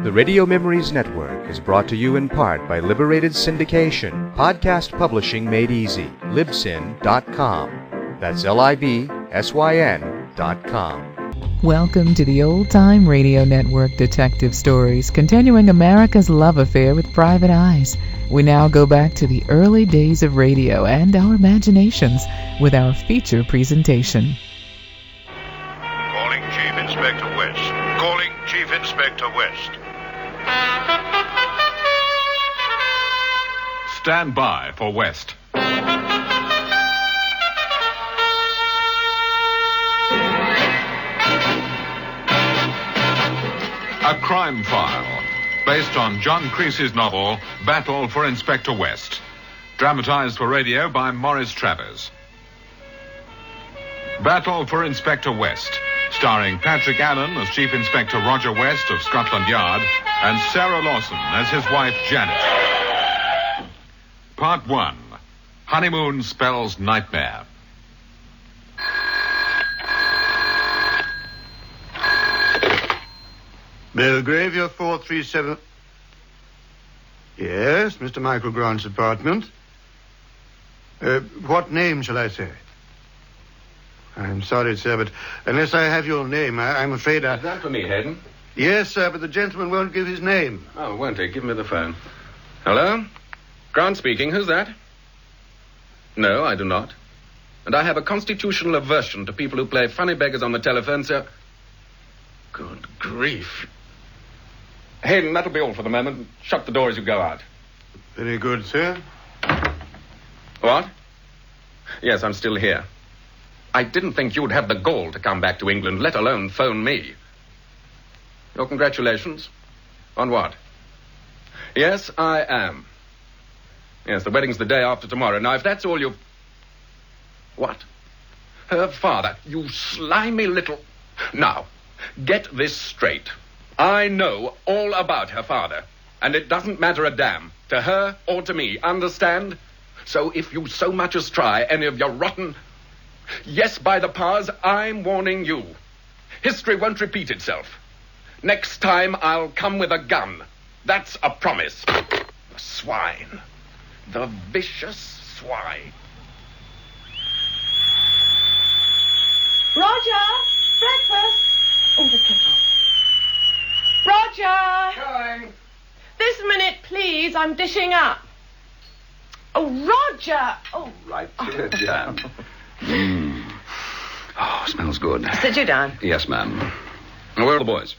The Radio Memories Network is brought to you in part by Liberated Syndication, podcast publishing made easy, libsyn.com. That's LIBSYN.com. Welcome to the Old Time Radio Network Detective Stories, continuing America's love affair with private eyes. We now go back to the early days of radio and our imaginations with our feature presentation. Calling Chief Inspector West. Calling Chief Inspector West. Stand by for West. A crime file, based on John Creasy's novel, Battle for Inspector West. Dramatized for radio by Maurice Travers. Battle for Inspector West, starring Patrick Allen as Chief Inspector Roger West of Scotland Yard and Sarah Lawson as his wife Janet. Part 1. Honeymoon spells nightmare. Belgrave, your 437... Yes, Mr. Michael Grant's apartment. What name shall I say? I'm sorry, sir, but unless I have your name, I'm afraid I... Is that for me, Hayden? Yes, sir, but the gentleman won't give his name. Oh, won't he? Give me the phone. Hello? Grant speaking. Who's that? No, I do not. And I have a constitutional aversion to people who play funny beggars on the telephone, so... Good grief. Hayden, that'll be all for the moment. Shut the door as you go out. Very good, sir. What? Yes, I'm still here. I didn't think you'd have the gall to come back to England, let alone phone me. Your congratulations? On what? Yes, I am. Yes, the wedding's the day after tomorrow. Now, if that's all you... What? Her father, you slimy little... Now, get this straight. I know all about her father, and it doesn't matter a damn, to her or to me, understand? So if you so much as try any of your rotten... Yes, by the powers, I'm warning you. History won't repeat itself. Next time I'll come with a gun. That's a promise. The swine. The vicious swine. Roger! Breakfast! In the kettle. Roger! Going. This minute, please. I'm dishing up. Oh, Roger! Oh. Right here, Jan. Oh, smells good. Sit you down. Yes, ma'am. Where are the boys?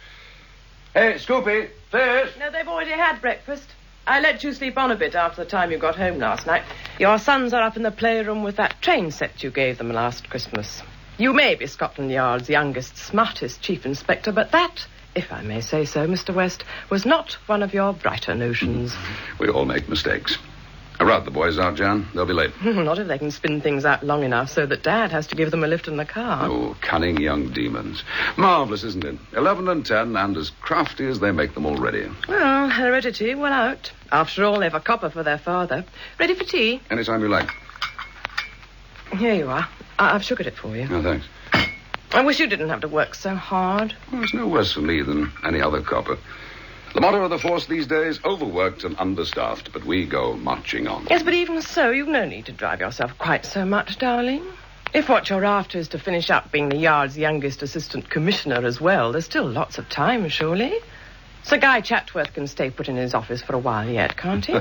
Hey, Scoopy, fish. No, they've already had breakfast. I let you sleep on a bit after the time you got home last night. Your sons are up in the playroom with that train set you gave them last Christmas. You may be Scotland Yard's youngest, smartest chief inspector, but that, if I may say so, Mr. West, was not one of your brighter notions. We all make mistakes. Rout the boys out, Jan. They'll be late. Not if they can spin things out long enough so that Dad has to give them a lift in the car. Oh, cunning young demons. Marvellous, isn't it? 11 and 10, and as crafty as they make them already. Well, heredity will out. After all, they've a copper for their father. Ready for tea? Anytime you like. Here you are. I've sugared it for you. Oh, thanks. I wish you didn't have to work so hard. Well, it's no worse for me than any other copper. The motto of the force these days, overworked and understaffed, but we go marching on. Yes, but even so, you've no need to drive yourself quite so much, darling. If what you're after is to finish up being the Yard's youngest assistant commissioner as well, there's still lots of time, surely. Sir Guy Chatworth can stay put in his office for a while yet, can't he?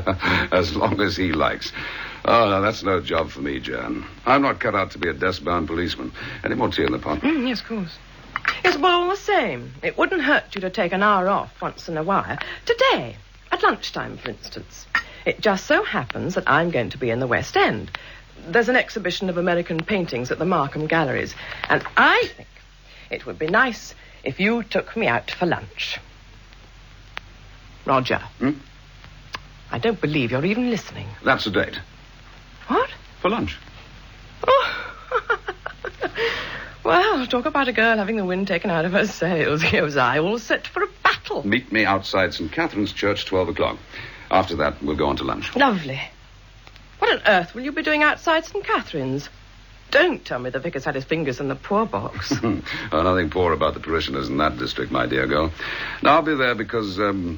As long as he likes. Oh, no, that's no job for me, Jan. I'm not cut out to be a desk-bound policeman. Any more tea in the pot? Yes, of course. Yes, well, all the same, it wouldn't hurt you to take an hour off once in a while. Today, at lunchtime, for instance. It just so happens that I'm going to be in the West End. There's an exhibition of American paintings at the Markham Galleries, and I think it would be nice if you took me out for lunch. Roger. I don't believe you're even listening. That's a date. What? For lunch. Oh. Well, talk about a girl having the wind taken out of her sails. Here was I, all set for a battle. Meet me outside St. Catherine's Church, 12 o'clock. After that, we'll go on to lunch. Lovely. What on earth will you be doing outside St. Catherine's? don't tell me the vicar's had his fingers in the poor box. Oh, nothing poor about the parishioners in that district, my dear girl. Now, I'll be there because, I'd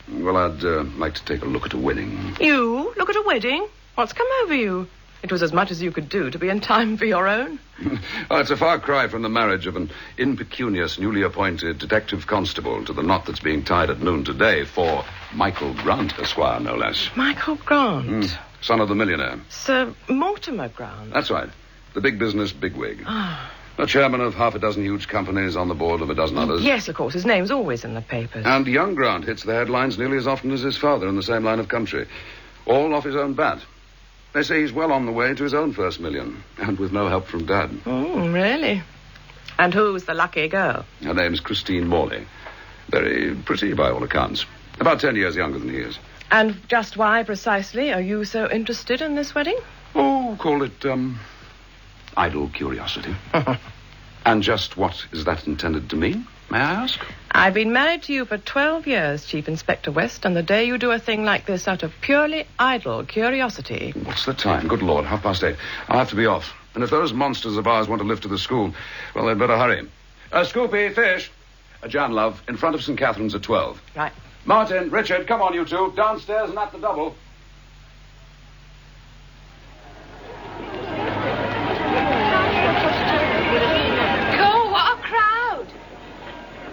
like to take a look at a wedding. You? Look at a wedding? What's come over you? It was as much as you could do to be in time for your own. Well, it's a far cry from the marriage of an impecunious, newly appointed detective constable to the knot that's being tied at noon today for Michael Grant, Esquire, no less. Michael Grant? Son of the millionaire. Sir Mortimer Grant? That's right. The big business bigwig. The chairman of half a dozen huge companies, on the board of a dozen others. Yes, of course. His name's always in the papers. And young Grant hits the headlines nearly as often as his father in the same line of country. All off his own bat. They say he's well on the way to his own first million, and with no help from Dad. Oh, really? And who's the lucky girl? Her name's Christine Morley. Very pretty by all accounts. About 10 years younger than he is. And just why, precisely, are you so interested in this wedding? Oh, call it, idle curiosity. And just what is that intended to mean, may I ask? I've been married to you for 12 years, Chief Inspector West, and the day you do a thing like this out of purely idle curiosity... What's the time? Good Lord, 8:30. I'll have to be off. And if those monsters of ours want to lift to the school, well, they'd better hurry. Scoopy, fish. Jan, love, in front of St. Catherine's at 12. Right. Martin, Richard, come on, you two. Downstairs and at the double.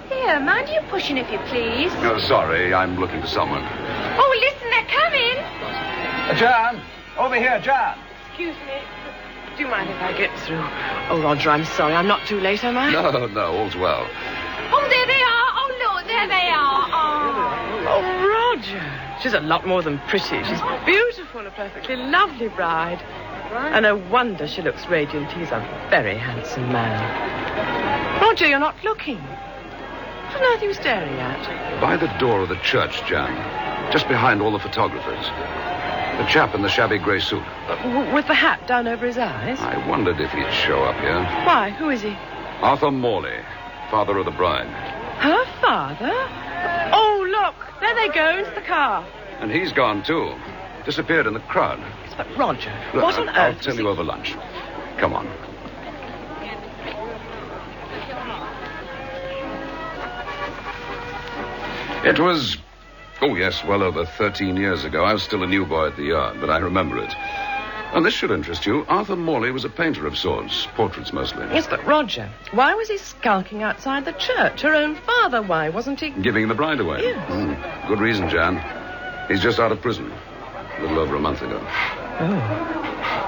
Here, mind you pushing if you please. Oh, sorry, I'm looking for someone. Oh, listen, they're coming. Jan, over here, Jan. Excuse me. Do you mind if I get through? Oh, Roger, I'm sorry. I'm not too late, am I? No, all's well. Oh, there they are. Oh, look, there they are. Oh, Roger. She's a lot more than pretty. She's beautiful, a perfectly lovely bride. And no wonder she looks radiant. He's a very handsome man. Roger, you're not looking. What on earth are you staring at? By the door of the church, Jan. Just behind all the photographers. The chap in the shabby grey suit. With the hat down over his eyes? I wondered if he'd show up here. Why? Who is he? Arthur Morley, father of the bride. Her father? Oh, look. There they go into the car. And he's gone, too. Disappeared in the crowd. But, Roger, Look, what on earth? I'll tell you over lunch. Come on. It was, well over 13 years ago. I was still a new boy at the yard, but I remember it. And this should interest you. Arthur Morley was a painter of sorts, portraits mostly. Yes, but Roger, why was he skulking outside the church? Her own father, why wasn't he? Giving the bride away? Yes. Good reason, Jan. He's just out of prison. A little over a month ago. Oh.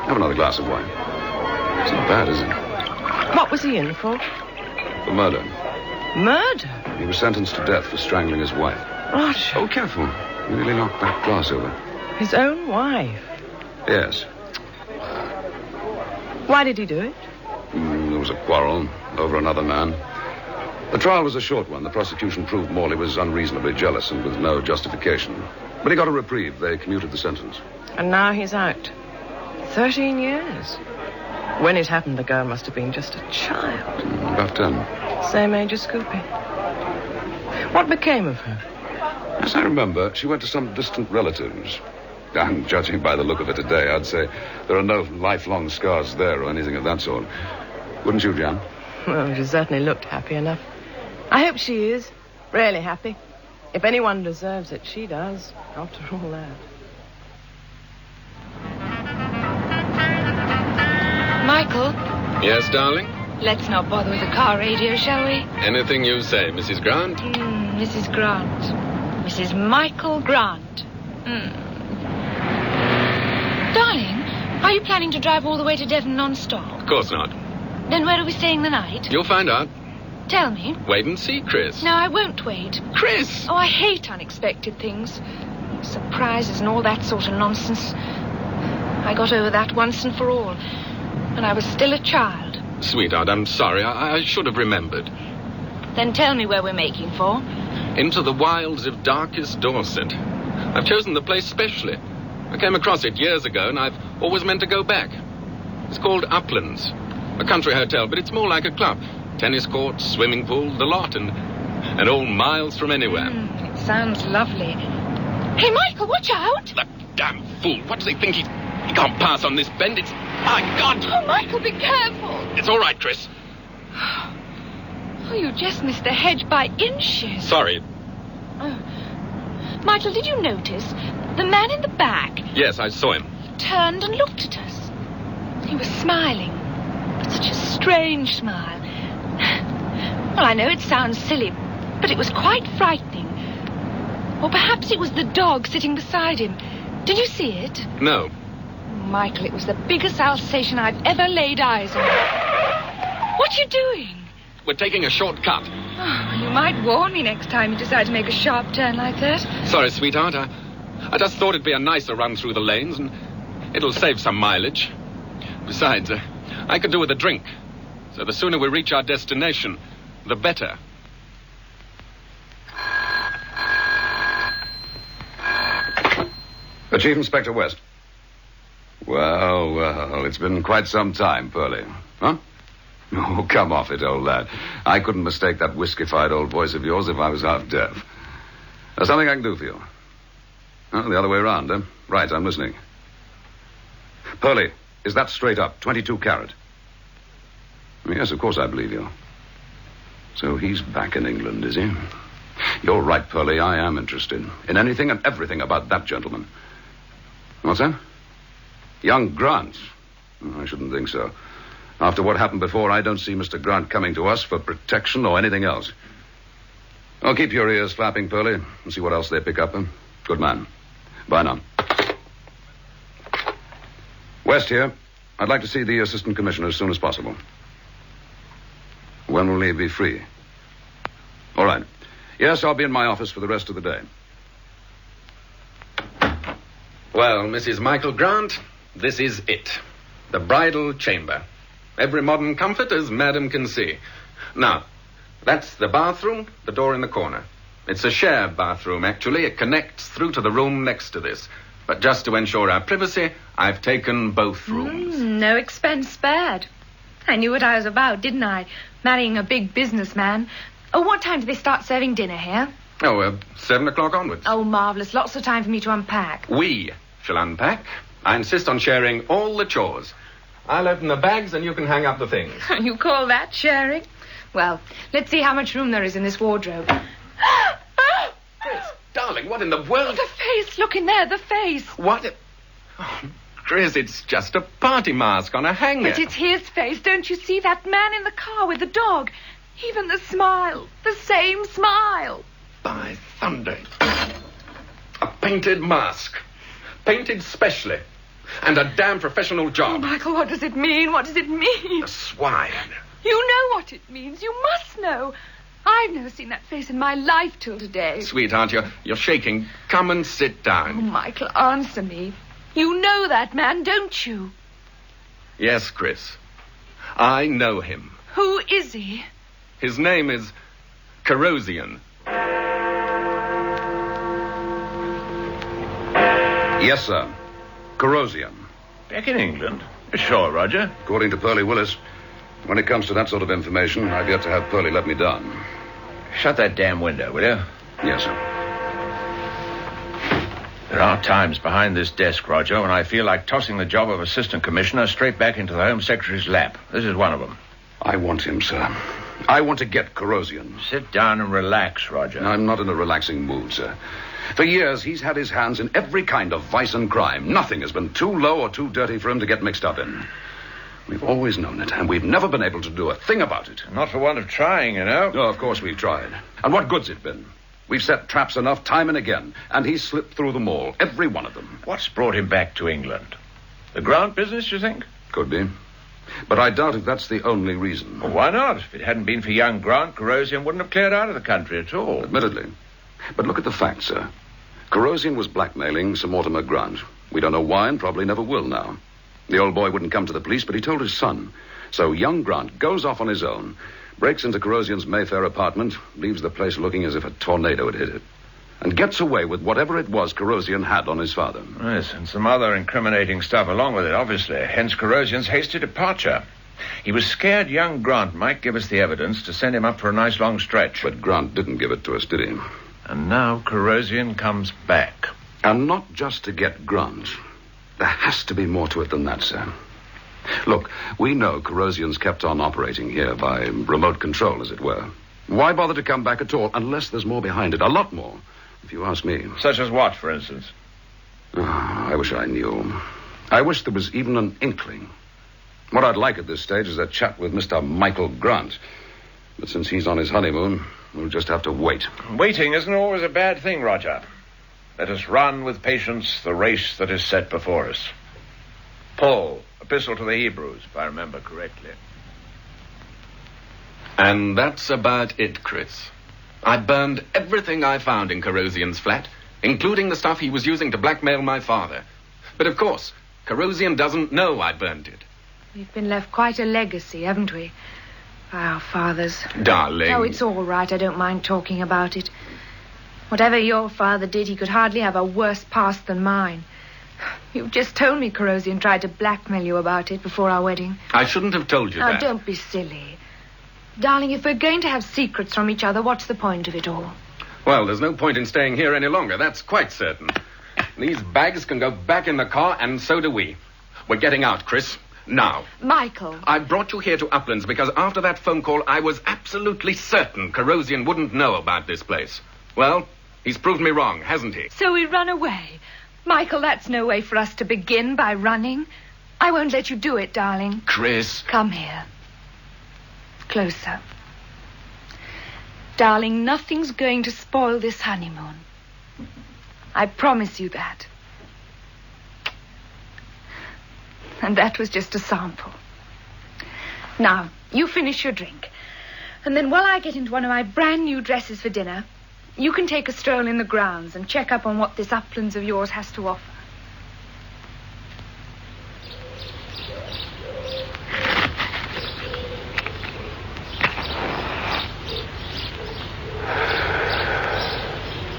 Have another glass of wine. It's not bad, is it? What was he in for? For murder. Murder? He was sentenced to death for strangling his wife. Roger. Oh, careful. You nearly knocked that glass over. His own wife? Yes. Why did he do it? There was a quarrel over another man. The trial was a short one. The prosecution proved Morley was unreasonably jealous and with no justification. But he got a reprieve. They commuted the sentence. And now he's out. 13 years. When it happened, the girl must have been just a child. About 10. Same age as Scoopy. What became of her? As I remember, she went to some distant relatives. And judging by the look of her today, I'd say there are no lifelong scars there or anything of that sort. Wouldn't you, Jan? Well, she certainly looked happy enough. I hope she is. Really happy. If anyone deserves it, she does. After all that. Michael? Yes, darling? Let's not bother with the car radio, shall we? Anything you say, Mrs. Grant. Mrs. Grant. Mrs. Michael Grant. Darling, are you planning to drive all the way to Devon non-stop? Of course not. Then where are we staying the night? You'll find out. Tell me. Wait and see, Chris. No, I won't wait. Chris! Oh, I hate unexpected things. Surprises and all that sort of nonsense. I got over that once and for all. And I was still a child. Sweetheart, I'm sorry. I should have remembered. Then tell me where we're making for. Into the wilds of darkest Dorset. I've chosen the place specially. I came across it years ago, and I've always meant to go back. It's called Uplands. A country hotel, but it's more like a club. Tennis courts, swimming pool, the lot, and all miles from anywhere. It sounds lovely. Hey, Michael, watch out! That damn fool. What does he think? He can't pass on this bend. It's My God! Oh, Michael, be careful. It's all right, Chris. Oh, you just missed the hedge by inches. Sorry. Oh. Michael, did you notice the man in the back? Yes, I saw him. He turned and looked at us. He was smiling. But such a strange smile. Well, I know it sounds silly, but it was quite frightening. Or perhaps it was the dog sitting beside him. Did you see it? No. Michael, it was the biggest Alsatian I've ever laid eyes on. What are you doing? We're taking a shortcut. Oh, you might warn me next time you decide to make a sharp turn like that. Sorry, sweetheart. I just thought it'd be a nicer run through the lanes, and it'll save some mileage. Besides, I could do with a drink. So the sooner we reach our destination, the better. Chief Inspector West. Well, it's been quite some time, Pearlie. Huh? Oh, come off it, old lad. I couldn't mistake that whiskified old voice of yours if I was half deaf. There's something I can do for you. Oh, the other way around, eh? Right, I'm listening. Pearlie, is that straight up, 22 carat? Yes, of course I believe you. So he's back in England, is he? You're right, Pearlie, I am interested in anything and everything about that gentleman. What's that? Young Grant? I shouldn't think so. After what happened before, I don't see Mr. Grant coming to us for protection or anything else. I'll keep your ears flapping, Pearlie, and see what else they pick up. Good man. Bye now. West here. I'd like to see the Assistant Commissioner as soon as possible. When will he be free? All right. Yes, I'll be in my office for the rest of the day. Well, Mrs. Michael Grant, this is it. The bridal chamber. Every modern comfort as Madam can see. Now, that's the bathroom, the door in the corner. It's a shared bathroom, actually. It connects through to the room next to this. But just to ensure our privacy, I've taken both rooms. No expense spared. I knew what I was about, didn't I? Marrying a big businessman. Oh, what time do they start serving dinner here? 7 o'clock onwards. Oh, marvellous. Lots of time for me to unpack. We shall unpack. I insist on sharing all the chores. I'll open the bags and you can hang up the things. You call that sharing? Well, let's see how much room there is in this wardrobe. Chris, darling, what in the world? The face. Look in there, the face. What? Oh, Chris, it's just a party mask on a hanger. But it's his face. Don't you see that man in the car with the dog? Even the smile. The same smile. By thunder. A painted mask. Painted specially. And a damn professional job. Oh, Michael, what does it mean? What does it mean? A swine. You know what it means. You must know. I've never seen that face in my life till today. Sweetheart, you're shaking. Come and sit down. Oh, Michael, answer me. You know that man, don't you? Yes, Chris. I know him. Who is he? His name is Corrosion. Yes, sir. Corrosion. Back in England? Sure, Roger. According to Pearlie Willis, when it comes to that sort of information, I've yet to have Pearlie let me down. Shut that damn window, will you? Yes, sir. There are times behind this desk, Roger, when I feel like tossing the job of assistant commissioner straight back into the Home Secretary's lap. This is one of them. I want him, sir. I want to get Corrosion. Sit down and relax, Roger. I'm not in a relaxing mood, sir. For years, he's had his hands in every kind of vice and crime. Nothing has been too low or too dirty for him to get mixed up in. We've always known it, and we've never been able to do a thing about it. Not for want of trying, you know. No, of course we've tried. And what good's it been? We've set traps enough time and again, and he's slipped through them all, every one of them. What's brought him back to England? The Grant business, you think? Could be. But I doubt if that's the only reason. Well, why not? If it hadn't been for young Grant, Corrosion wouldn't have cleared out of the country at all. Admittedly. But look at the facts, sir. Corrosion was blackmailing Sir Mortimer Grant. We don't know why and probably never will now. The old boy wouldn't come to the police, but he told his son. So young Grant goes off on his own, breaks into Corrosion's Mayfair apartment, leaves the place looking as if a tornado had hit it, and gets away with whatever it was Corrosion had on his father. Yes, and some other incriminating stuff along with it, obviously. Hence Corrosion's hasty departure. He was scared young Grant might give us the evidence to send him up for a nice long stretch. But Grant didn't give it to us, did he? And now Corrosion comes back. And not just to get Grant. There has to be more to it than that, sir. Look, we know Corrosion's kept on operating here by remote control, as it were. Why bother to come back at all, unless there's more behind it? A lot more, if you ask me. Such as what, for instance? I wish I knew. I wish there was even an inkling. What I'd like at this stage is a chat with Mr. Michael Grant. But since he's on his honeymoon, we'll just have to wait. Waiting isn't always a bad thing, Roger. Let us run with patience the race that is set before us. Paul, Epistle to the Hebrews, if I remember correctly. And that's about it, Chris. I burned everything I found in Corrosion's flat, including the stuff he was using to blackmail my father. But of course, Corrosion doesn't know I burned it. We've been left quite a legacy, haven't we? By our fathers. Darling. Oh, it's all right. I don't mind talking about it. Whatever your father did, he could hardly have a worse past than mine. You've just told me Corrosion tried to blackmail you about it before our wedding. I shouldn't have told you that. Don't be silly. Darling, if we're going to have secrets from each other, what's the point of it all? Well, there's no point in staying here any longer. That's quite certain. These bags can go back in the car, and so do we. We're getting out, Chris. Now. Michael. I brought you here to Uplands because after that phone call, I was absolutely certain Corrosion wouldn't know about this place. Well, he's proved me wrong, hasn't he? So we run away. Michael, that's no way for us to begin, by running. I won't let you do it, darling. Chris. Come here. Closer. Darling, nothing's going to spoil this honeymoon. I promise you that. And that was just a sample. Now, you finish your drink. And then while I get into one of my brand new dresses for dinner, you can take a stroll in the grounds and check up on what this Uplands of yours has to offer.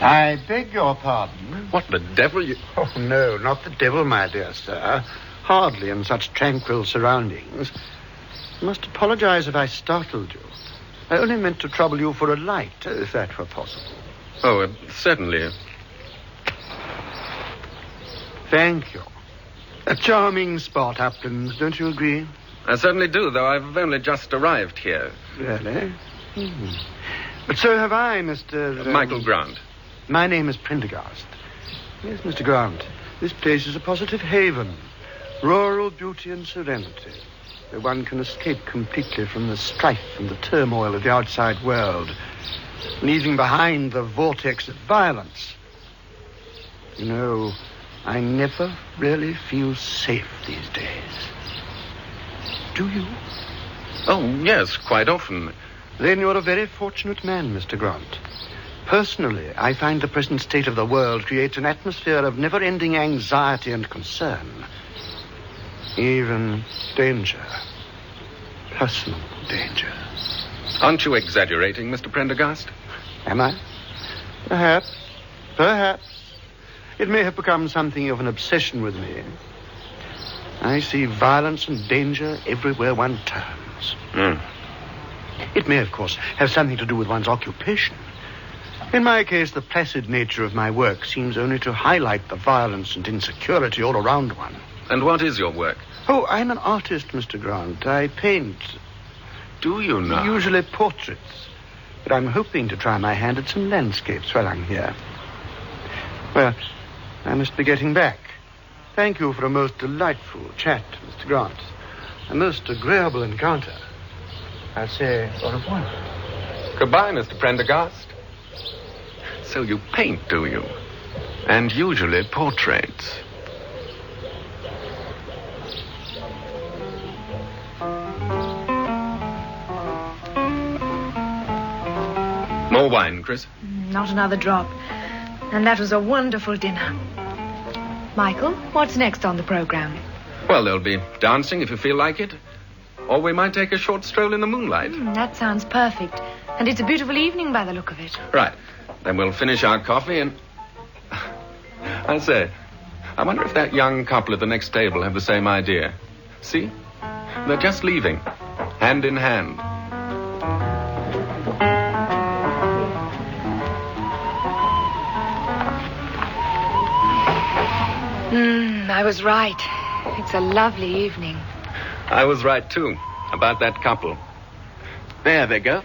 I beg your pardon. What the devil you... Oh, no, not the devil, my dear sir. Hardly in such tranquil surroundings. I must apologize if I startled you. I only meant to trouble you for a light, if that were possible. Oh, certainly. Thank you. A charming spot, Uplands, don't you agree? I certainly do, though I've only just arrived here. Really? But so have I, Mr... Michael Grant. My name is Prendergast. Yes, Mr. Grant. This place is a positive haven. Rural beauty and serenity, where one can escape completely from the strife and the turmoil of the outside world, leaving behind the vortex of violence. You know, I never really feel safe these days. Do you? Oh, yes, quite often. Then you're a very fortunate man, Mr. Grant. Personally, I find the present state of the world creates an atmosphere of never-ending anxiety and concern. Even danger. Personal danger. Aren't you exaggerating, Mr. Prendergast? Am I? Perhaps. Perhaps. It may have become something of an obsession with me. I see violence and danger everywhere one turns. It may, of course, have something to do with one's occupation. In my case, the placid nature of my work seems only to highlight the violence and insecurity all around one. And what is your work? Oh, I'm an artist, Mr. Grant. I paint. Do you now? Usually portraits. But I'm hoping to try my hand at some landscapes while I'm here. Well, I must be getting back. Thank you for a most delightful chat, Mr. Grant. A most agreeable encounter. I'll say au revoir. Goodbye, Mr. Prendergast. So you paint, do you? And usually portraits. More wine, Chris? Not another drop. And that was a wonderful dinner. Michael, what's next on the program? Well, there'll be dancing if you feel like it. Or we might take a short stroll in the moonlight. That sounds perfect. And it's a beautiful evening by the look of it. Right. Then we'll finish our coffee and... I say, I wonder if that young couple at the next table have the same idea. See? They're just leaving. Hand in hand. I was right. It's a lovely evening. I was right, too, about that couple. There they go.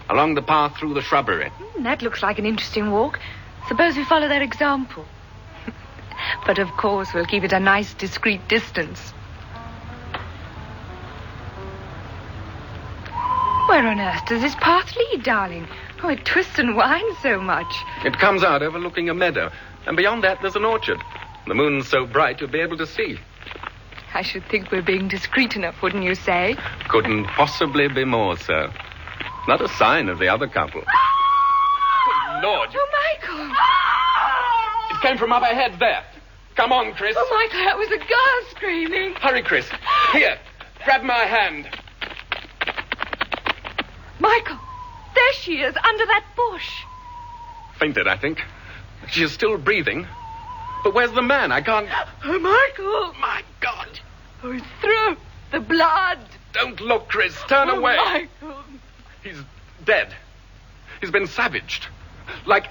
Along the path through the shrubbery. That looks like an interesting walk. Suppose we follow their example. But of course, we'll keep it a nice, discreet distance. Where on earth does this path lead, darling? Oh, it twists and winds so much. It comes out overlooking a meadow. And beyond that, there's an orchard. The moon's so bright you'll be able to see. I should think we're being discreet enough, wouldn't you say? Couldn't possibly be more so. Not a sign of the other couple. Good Lord. Oh, Michael. It came from up ahead there. Come on, Chris. Oh, Michael, that was a girl screaming. Hurry, Chris. Here, grab my hand. Michael, there she is, under that bush. Fainted, I think. She is still breathing. But where's the man? I can't... Oh, Michael. My God. Oh, his throat. The blood. Don't look, Chris. Turn away. Michael. He's dead. He's been savaged. Like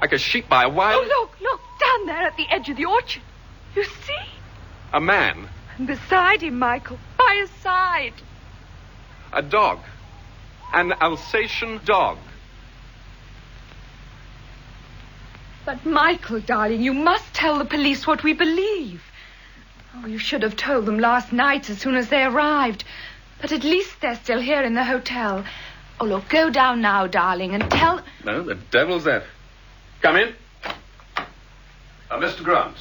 a sheep by a wild... Oh, look. Down there at the edge of the orchard. You see? A man. And beside him, Michael. By his side. A dog. An Alsatian dog. But, Michael, darling, you must tell the police what we believe. Oh, you should have told them last night as soon as they arrived. But at least they're still here in the hotel. Oh, look, go down now, darling, and tell... No, the devil's that. Come in. Mr. Grant.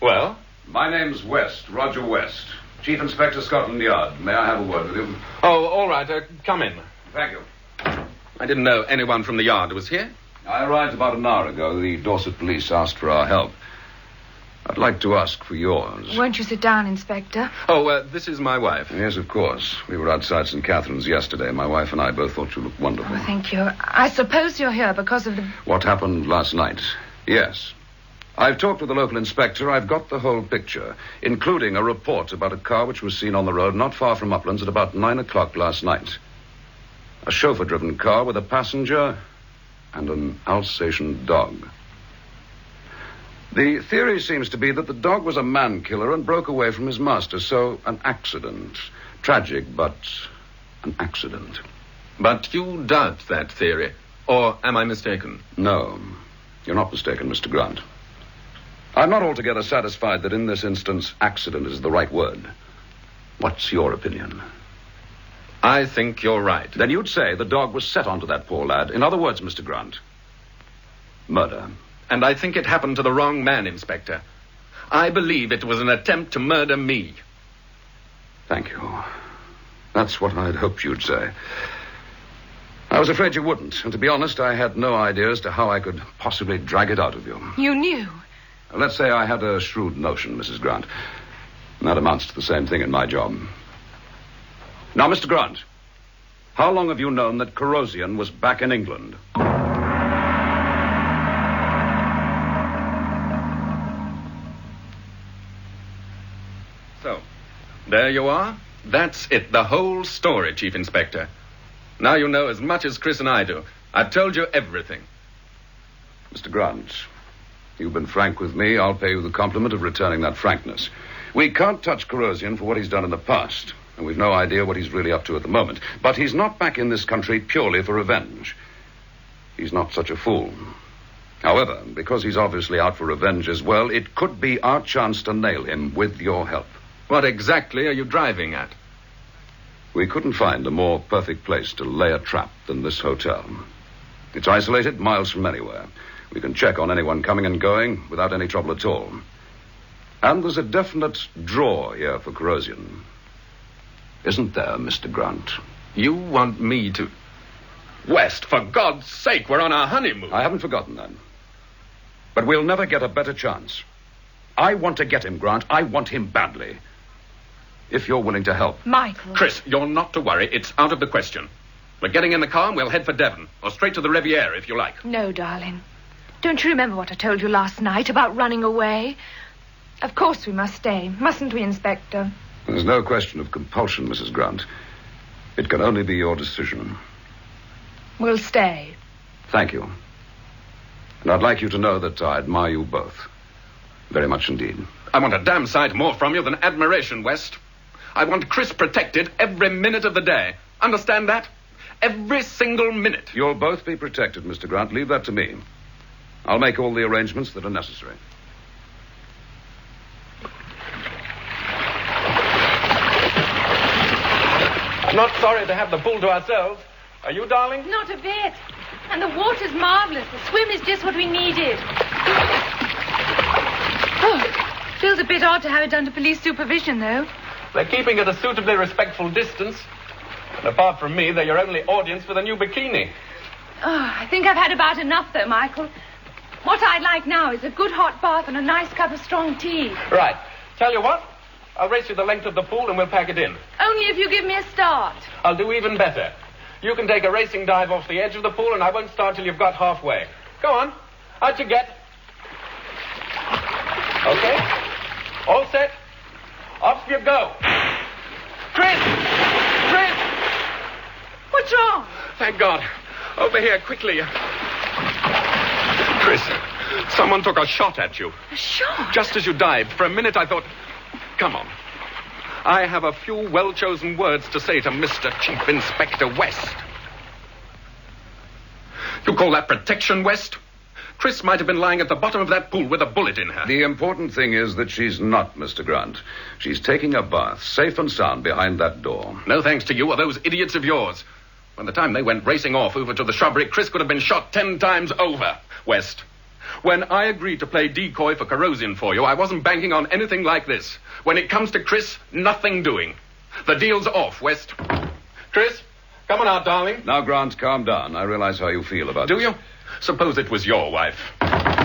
Well? My name's West, Roger West. Chief Inspector, Scotland Yard. May I have a word with you? Oh, all right. Come in. Thank you. I didn't know anyone from the yard was here. I arrived about an hour ago. The Dorset police asked for our help. I'd like to ask for yours. Won't you sit down, Inspector? Oh, this is my wife. Yes, of course. We were outside St. Catherine's yesterday. My wife and I both thought you looked wonderful. Oh, thank you. I suppose you're here because of the... What happened last night? Yes. I've talked with the local inspector. I've got the whole picture, including a report about a car which was seen on the road not far from Uplands at about 9 o'clock last night. A chauffeur-driven car with a passenger and an Alsatian dog. The theory seems to be that the dog was a man-killer and broke away from his master, so an accident. Tragic, but an accident. But you doubt that theory, or am I mistaken? No, you're not mistaken, Mr. Grant. I'm not altogether satisfied that in this instance, accident is the right word. What's your opinion? I think you're right. Then you'd say the dog was set onto that poor lad. In other words, Mr. Grant, murder. And I think it happened to the wrong man, Inspector. I believe it was an attempt to murder me. Thank you. That's what I'd hoped you'd say. I was afraid you wouldn't. And to be honest, I had no idea as to how I could possibly drag it out of you. You knew? Let's say I had a shrewd notion, Mrs. Grant. And that amounts to the same thing in my job. Now, Mr. Grant, how long have you known that Corrosion was back in England? So, there you are. That's it, the whole story, Chief Inspector. Now you know as much as Chris and I do. I've told you everything. Mr. Grant, you've been frank with me. I'll pay you the compliment of returning that frankness. We can't touch Corrosion for what he's done in the past, and we've no idea what he's really up to at the moment. But he's not back in this country purely for revenge. He's not such a fool. However, because he's obviously out for revenge as well, it could be our chance to nail him with your help. What exactly are you driving at? We couldn't find a more perfect place to lay a trap than this hotel. It's isolated, miles from anywhere. We can check on anyone coming and going without any trouble at all. And there's a definite draw here for Corrosion. Isn't there, Mr. Grant? You want me to... West, for God's sake, we're on our honeymoon. I haven't forgotten that. But we'll never get a better chance. I want to get him, Grant. I want him badly. If you're willing to help. Michael. Chris, you're not to worry. It's out of the question. We're getting in the car and we'll head for Devon. Or straight to the Riviera, if you like. No, darling. Don't you remember what I told you last night about running away? Of course we must stay, mustn't we, Inspector? There's no question of compulsion, Mrs. Grant. It can only be your decision. We'll stay. Thank you. And I'd like you to know that I admire you both. Very much indeed. I want a damn sight more from you than admiration, West. I want Chris protected every minute of the day. Understand that? Every single minute. You'll both be protected, Mr. Grant. Leave that to me. I'll make all the arrangements that are necessary. Not sorry to have the pool to ourselves. Are you, darling? Not a bit. And the water's marvelous. The swim is just what we needed. Oh, feels a bit odd to have it under police supervision, though. They're keeping at a suitably respectful distance. And apart from me, they're your only audience for the new bikini. Oh, I think I've had about enough, though, Michael. What I'd like now is a good hot bath and a nice cup of strong tea. Right. Tell you what, I'll race you the length of the pool and we'll pack it in. Only if you give me a start. I'll do even better. You can take a racing dive off the edge of the pool and I won't start till you've got halfway. Go on. Out you get. Okay. All set. Off you go. Chris! Chris! What's wrong? Thank God. Over here, quickly. Chris, someone took a shot at you. A shot? Just as you dived. For a minute I thought, come on. I have a few well-chosen words to say to Mr. Chief Inspector West. You call that protection, West? Chris might have been lying at the bottom of that pool with a bullet in her. The important thing is that she's not, Mr. Grant. She's taking a bath, safe and sound, behind that door. No thanks to you or those idiots of yours. By the time they went racing off over to the shrubbery, Chris could have been shot 10 times over, West. When I agreed to play decoy for corrosion for you, I wasn't banking on anything like this. When it comes to Chris, nothing doing. The deal's off, West. Chris, come on out, darling. Now, Grant, calm down. I realize how you feel about Do this. you? Suppose it was your wife.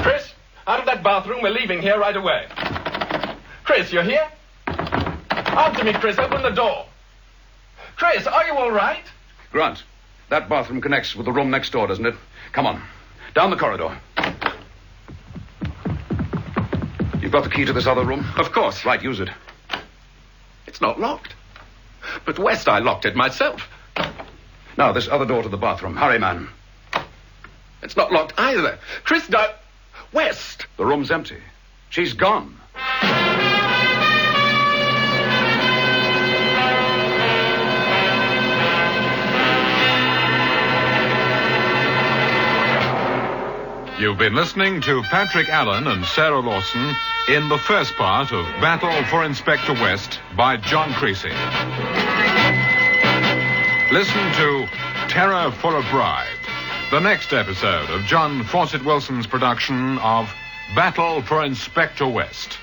Chris, out of that bathroom. We're leaving here right away. Chris, you're here? Answer me, Chris. Open the door. Chris, are you all right? Grant, that bathroom connects with the room next door, doesn't it? Come on. Down the corridor. You've got the key to this other room? Of course. Right, use it. It's not locked. But, West, I locked it myself. Now, this other door to the bathroom. Hurry, man. It's not locked either. Chris, West! The room's empty. She's gone. You've been listening to Patrick Allen and Sarah Lawson in the first part of Battle for Inspector West by John Creasy. Listen to Terror for a Bride, the next episode of John Fawcett Wilson's production of Battle for Inspector West.